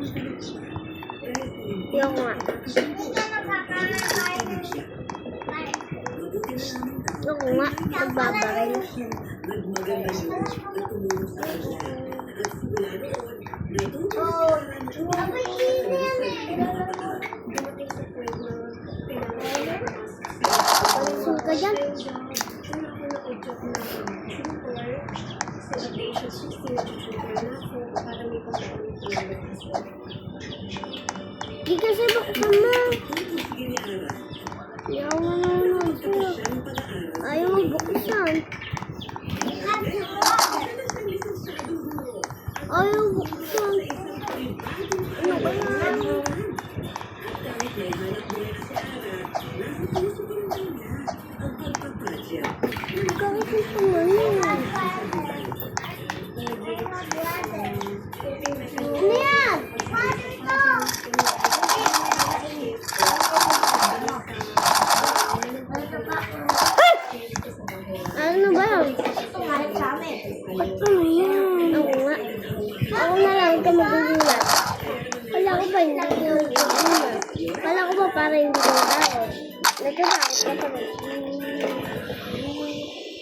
Yung nga. Yung nga, nagbabaril. Sul ka dyan? Di kasi buksan mo. Ayaw mo naman ito. Ayaw mo buksan. Ayaw buksan. Ano ba yan? Bakit ito naman yan? Ano yan? Ano ba yan? Ano yan? Ako nga. Ako na lang ito magugulat. Kala ko ba hindi ko magugulat? Kala ko ba para hindi ko magugulat? Nagkakakot ka pa.